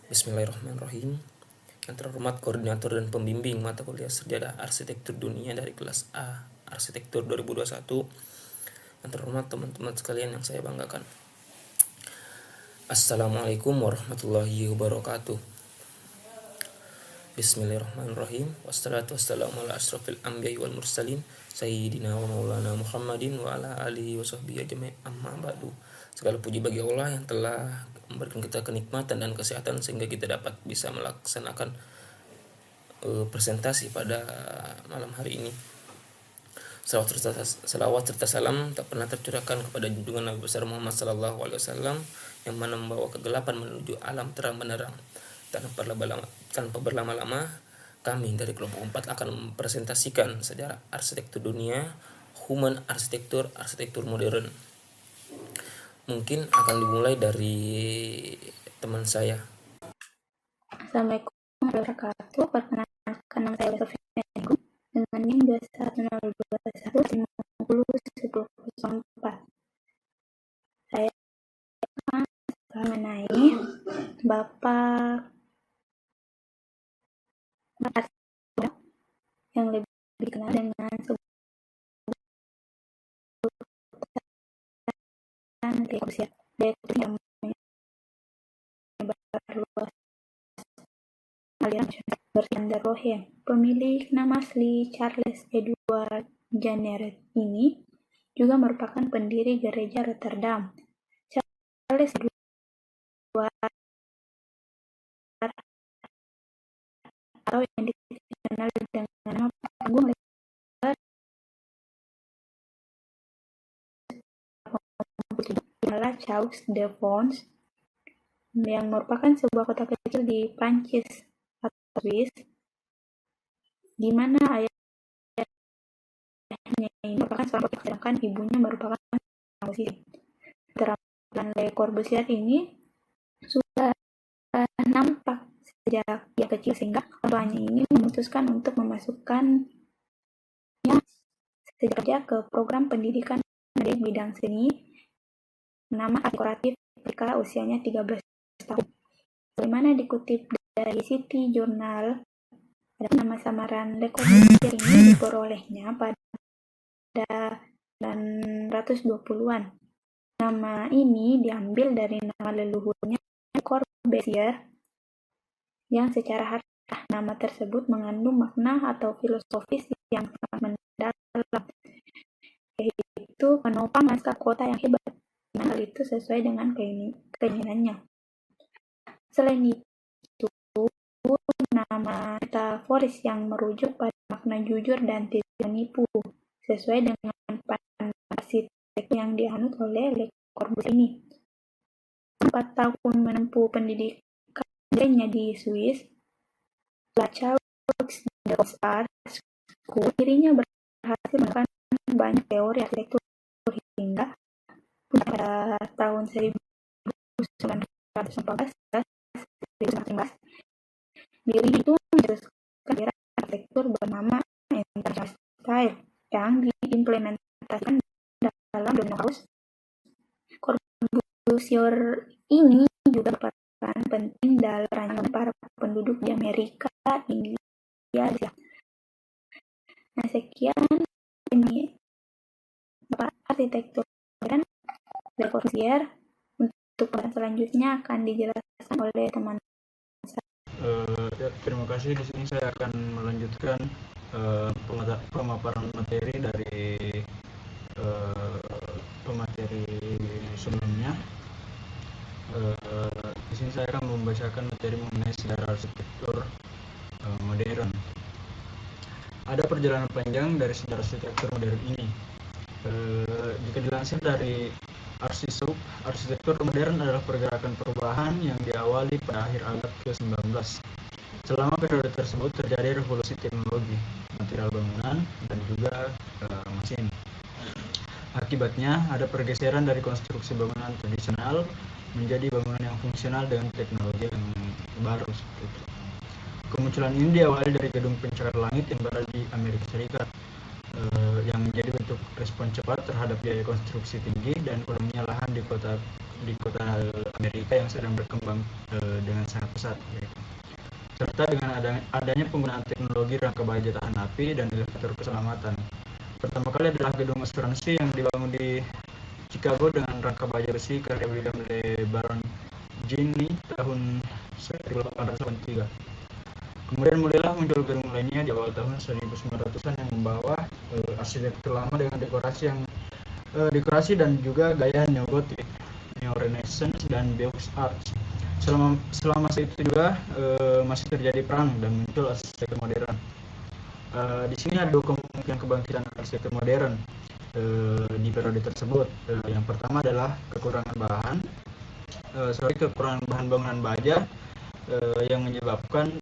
Bismillahirrahmanirrahim. Yang terhormat koordinator dan pembimbing mata kuliah Sejarah Arsitektur Dunia dari kelas A Arsitektur 2021. Yang terhormat teman-teman sekalian yang saya banggakan. Assalamualaikum warahmatullahi wabarakatuh. Bismillahirrahmanirrahim. Wassalatu wassalamu ala asyrafil anbiya'i wal mursalin sayyidina wa maulana Muhammadin wa ala alihi wa sahbihi ajma'in, amma ba'du. Segala puji bagi Allah yang telah memberikan kita kenikmatan dan kesehatan sehingga kita dapat bisa melaksanakan presentasi pada malam hari ini. Salawat serta salam tak pernah tercurahkan kepada junjungan Nabi besar Muhammad SAW yang mana membawa kegelapan menuju alam terang benderang. Tanpa berlama-lama, kami dari kelompok 4 akan mempresentasikan sejarah arsitektur dunia, human arsitektur, arsitektur modern. Mungkin akan dimulai dari teman saya. Assalamualaikum warahmatullahi wabarakatuh. Perkenalkan, nama saya Sofia dengan NIM 21021501004. Saya akan mengenai Bapak arsitektur yang lebih dikenal dengan sebutan Le Corbusier, yang menyebarluas aliran nasional berstandar Rohe. Pemilik nama asli Charles Edward Jenner ini juga merupakan pendiri gereja Rotterdam. Charles Edward atau yang dikenal dengan nama panggung adalah Chaux de Fonds, yang merupakan sebuah kota kecil di Prancis atau Swiss, di mana ayahnya ini merupakan seorang pekerja, sedangkan ibunya merupakan seorang musisi. Keterampilan Le Corbusier ini sudah nampak sejak dia kecil, sehingga orang tuanya ini memutuskan untuk memasukkannya sejak kerja ke program pendidikan di bidang seni nama dekoratif ketika usianya 13 tahun. Bagaimana dikutip dari City Journal, nama samaran Le Corbusier ini diperolehnya pada 1920-an. Nama ini diambil dari nama leluhurnya Corbusier, yang secara harfiah nama tersebut mengandung makna atau filosofis yang sangat mendalam, yaitu penopang naskah kota yang hebat. Hal itu sesuai dengan keinginannya. Selain itu, nama metaforis yang merujuk pada makna jujur dan tidak menipu, sesuai dengan pandangan arsitektur yang dianut oleh Le Corbusier ini. 4 tahun menempuh pendidikannya di Swiss, La Chaux de Fonds Art School, dirinya berhasil menemukan banyak teori arsitektur hingga pada tahun 1914 dirinya itu meneruskan aliran arsitektur bernama International Style yang diimplementasikan dalam Domino House. Corbusier ini juga berperan penting dalam perancangan para penduduk di Amerika, India, Asia. Nah, sekian ini Bapak arsitektur modern Le Corbusier. Untuk pembahasan selanjutnya akan dijelaskan oleh teman saya. Terima kasih. Di sini saya akan melanjutkan pemaparan materi dari pemateri sebelumnya. Di sini saya akan membacakan materi mengenai sejarah arsitektur modern. Ada perjalanan panjang dari sejarah arsitektur modern ini. Jika dilansir dari arsitektur modern adalah pergerakan perubahan yang diawali pada akhir abad ke-19. Selama periode tersebut terjadi revolusi teknologi, material bangunan, dan juga mesin. Akibatnya ada pergeseran dari konstruksi bangunan tradisional menjadi bangunan yang fungsional dengan teknologi yang baru seperti itu. Kemunculan ini diawali dari gedung pencakar langit yang berada di Amerika Serikat, yang menjadi bentuk respon cepat terhadap biaya konstruksi tinggi dan kurangnya lahan di kota di kota Amerika yang sedang berkembang dengan sangat pesat, serta dengan adanya penggunaan teknologi rangka baja tahan api dan elevator keselamatan. Pertama kali adalah gedung asuransi yang dibangun di Chicago dengan rangka baja besi karya William Le Baron Gini tahun 1883. Kemudian mulailah muncul gedung lainnya di awal tahun 1900-an yang membawa arsitektur lama dengan dekorasi dan juga gaya neo-gotik, neo-renaissance dan Beaux Arts. Selama itu juga masih terjadi perang dan muncul arsitektur modern. Di sini ada dua kemungkinan kebangkitan arsitektur modern di periode tersebut. Yang pertama adalah kekurangan bahan bangunan baja yang menyebabkan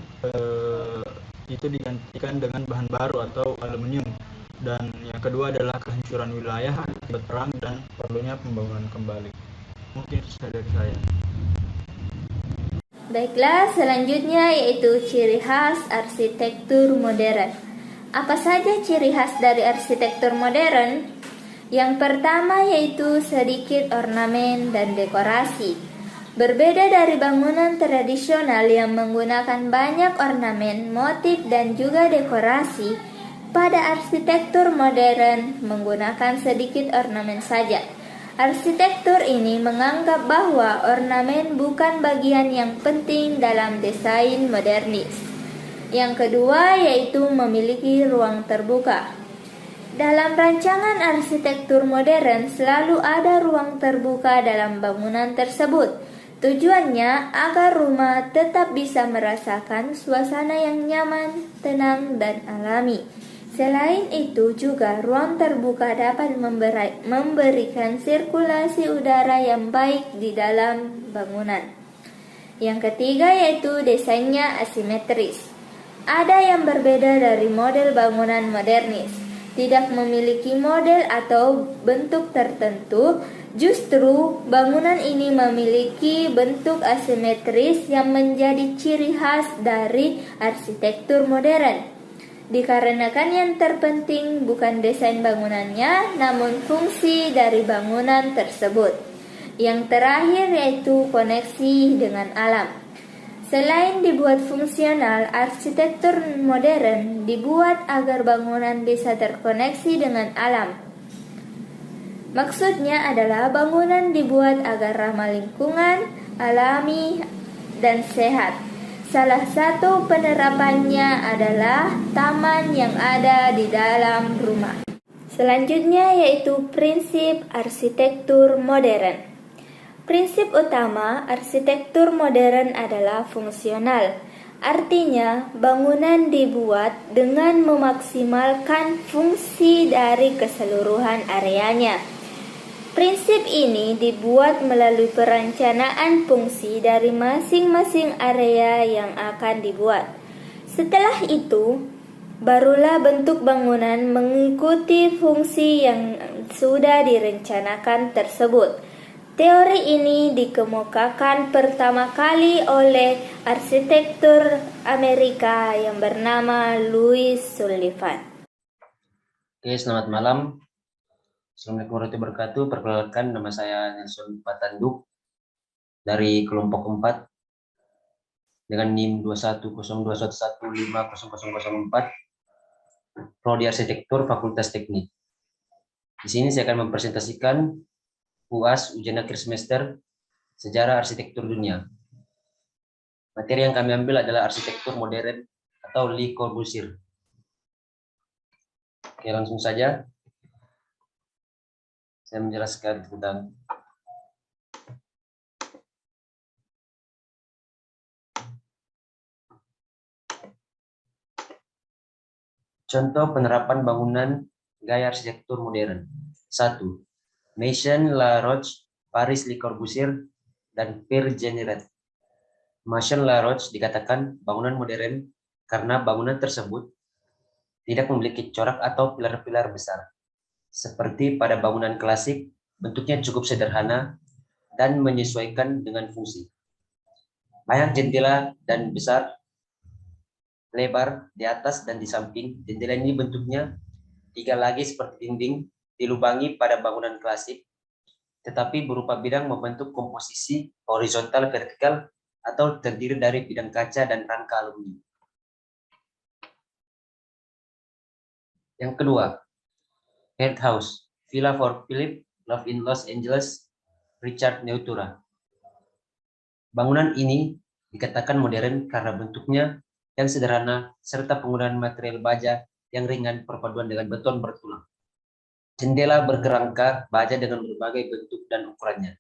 itu digantikan dengan bahan baru atau aluminium, dan yang kedua adalah kehancuran wilayah akibat perang dan perlunya pembangunan kembali. Mungkin itu dari saya. Baiklah, selanjutnya yaitu ciri khas arsitektur modern. Apa saja ciri khas dari arsitektur modern? Yang pertama yaitu sedikit ornamen dan dekorasi. Berbeda dari bangunan tradisional yang menggunakan banyak ornamen, motif, dan juga dekorasi, pada arsitektur modern menggunakan sedikit ornamen saja. Arsitektur ini menganggap bahwa ornamen bukan bagian yang penting dalam desain modernis. Yang kedua yaitu memiliki ruang terbuka. Dalam rancangan arsitektur modern selalu ada ruang terbuka dalam bangunan tersebut. Tujuannya agar rumah tetap bisa merasakan suasana yang nyaman, tenang, dan alami. Selain itu juga ruang terbuka dapat memberikan sirkulasi udara yang baik di dalam bangunan. Yang ketiga yaitu desainnya asimetris. Ada yang berbeda dari model bangunan modernis. Tidak memiliki model atau bentuk tertentu, justru bangunan ini memiliki bentuk asimetris yang menjadi ciri khas dari arsitektur modern. Dikarenakan yang terpenting bukan desain bangunannya, namun fungsi dari bangunan tersebut. Yang terakhir yaitu koneksi dengan alam. Selain dibuat fungsional, arsitektur modern dibuat agar bangunan bisa terkoneksi dengan alam. Maksudnya adalah bangunan dibuat agar ramah lingkungan, alami, dan sehat. Salah satu penerapannya adalah taman yang ada di dalam rumah. Selanjutnya yaitu prinsip arsitektur modern. Prinsip utama arsitektur modern adalah fungsional. Artinya, bangunan dibuat dengan memaksimalkan fungsi dari keseluruhan areanya. Prinsip ini dibuat melalui perencanaan fungsi dari masing-masing area yang akan dibuat. Setelah itu, barulah bentuk bangunan mengikuti fungsi yang sudah direncanakan tersebut. Teori ini dikemukakan pertama kali oleh arsitektur Amerika yang bernama Louis Sullivan. Oke, selamat malam. Assalamualaikum warahmatullahi wabarakatuh. Perkenalkan, nama saya Nelson Patanduk dari kelompok 4 dengan NIM 21021150004, Prodi Arsitektur Fakultas Teknik. Di sini saya akan mempresentasikan UAS ujian akhir semester Sejarah Arsitektur Dunia. Materi yang kami ambil adalah arsitektur modern atau Le Corbusier. Oke, langsung saja saya menjelaskan tentang contoh penerapan bangunan gaya arsitektur modern. 1. Maison La Roche, Paris Le Corbusier, dan Pierre Jeanneret. Maison La Roche dikatakan bangunan modern karena bangunan tersebut tidak memiliki corak atau pilar-pilar besar. Seperti pada bangunan klasik, bentuknya cukup sederhana dan menyesuaikan dengan fungsi. Banyak jendela dan besar, lebar di atas dan di samping. Jendela ini bentuknya 3 lagi seperti dinding, dilubangi pada bangunan klasik. tetapi berupa bidang membentuk komposisi horizontal vertikal atau terdiri dari bidang kaca dan rangka aluminium. Yang kedua, Head House, Villa for Philip Love in Los Angeles, Richard Neutura. Bangunan ini dikatakan modern karena bentuknya yang sederhana serta penggunaan material baja yang ringan perpaduan dengan beton bertulang. Jendela berkerangka baja dengan berbagai bentuk dan ukurannya.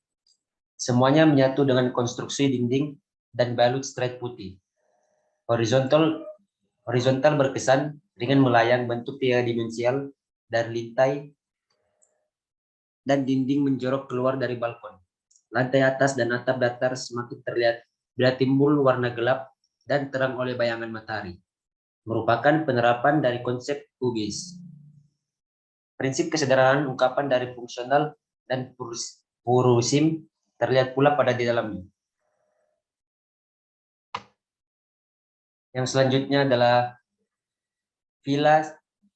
Semuanya menyatu dengan konstruksi dinding dan balut straight putih. Horizontal berkesan dengan melayang bentuk tiga dimensial dari lintai dan dinding menjorok keluar dari balkon. Lantai atas dan atap datar semakin terlihat bila timbul warna gelap dan terang oleh bayangan matahari. Merupakan penerapan dari konsep kubis. Prinsip kesederhanaan ungkapan dari fungsional dan purusim terlihat pula pada di dalamnya. Yang selanjutnya adalah Villa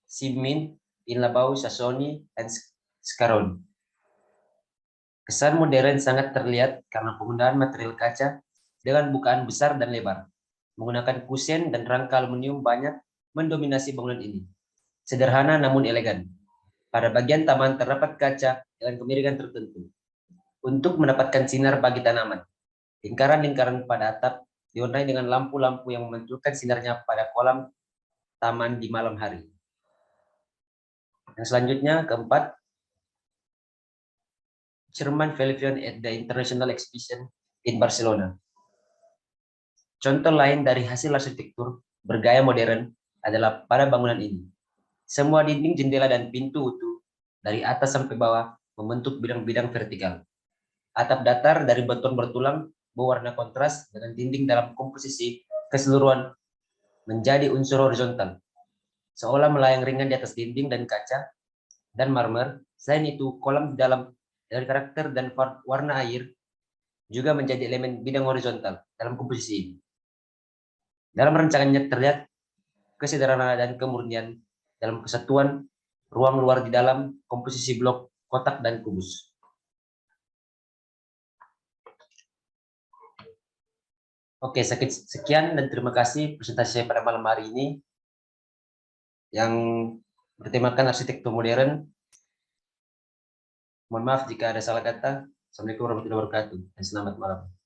Simin in Labau, Sassoni, and Scarron. Kesan modern sangat terlihat karena penggunaan material kaca dengan bukaan besar dan lebar. Menggunakan kusen dan rangka aluminium banyak mendominasi bangunan ini. Sederhana namun elegan. Pada bagian taman terdapat kaca dengan kemiringan tertentu untuk mendapatkan sinar bagi tanaman. Lingkaran-lingkaran pada atap diwarnai dengan lampu-lampu yang memantulkan sinarnya pada kolam taman di malam hari. Yang selanjutnya, keempat, Sherman Pavilion at the International Exhibition in Barcelona. Contoh lain dari hasil arsitektur bergaya modern adalah pada bangunan ini. Semua dinding, jendela, dan pintu utuh dari atas sampai bawah membentuk bidang-bidang vertikal. Atap datar dari beton bertulang berwarna kontras dengan dinding dalam komposisi keseluruhan menjadi unsur horizontal, seolah melayang ringan di atas dinding dan kaca dan marmer. Selain itu, kolam di dalam dari karakter dan warna air juga menjadi elemen bidang horizontal dalam komposisi ini. Dalam rancangannya terlihat kesederhanaan dan kemurnian dalam kesatuan ruang luar di dalam komposisi blok, kotak, dan kubus. Oke, sekian dan terima kasih presentasi saya pada malam hari ini yang bertemakan arsitektur modern. Mohon maaf jika ada salah kata. Assalamualaikum warahmatullahi wabarakatuh dan selamat malam.